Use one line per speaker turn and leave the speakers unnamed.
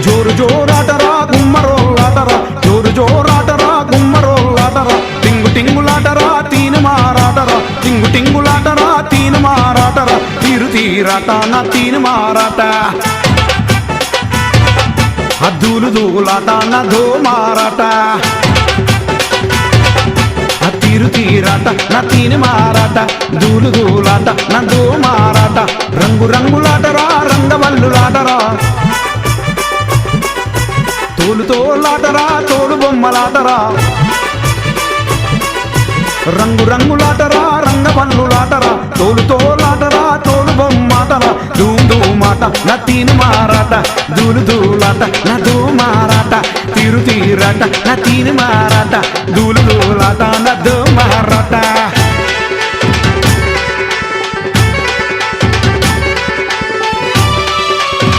జోరు జోరాటరా గుమ్మరోలాటరా జోరు జోరాటరా గుమ్మరోలాటరా టింగు టింగులాటరా తీను మారాటరా టింగు టింగులాటరా తీను మారాటరా తీరు తీరాట నా తీను మారాట అద్దూలు దూలాట నా దో మారాట తీరు తీరాట నా తీని మారాట దూలు దూలాట నా దో మారాట రంగు రంగులాటరా రంగవల్లులాటరా తోలు తోలాటరా తోలు బొమ్మలాటరా రంగు రంగులాటరా రంగవల్లులాటరా తోలు తోలాటరా తోలు బొమ్మాటరా దూమ్ దూమాట నా తీని మారాట దూలు దూలాట నా దో మారాట తీరు తీరాట నా తీని మారాట దూలు దూలాట నా దో మారాట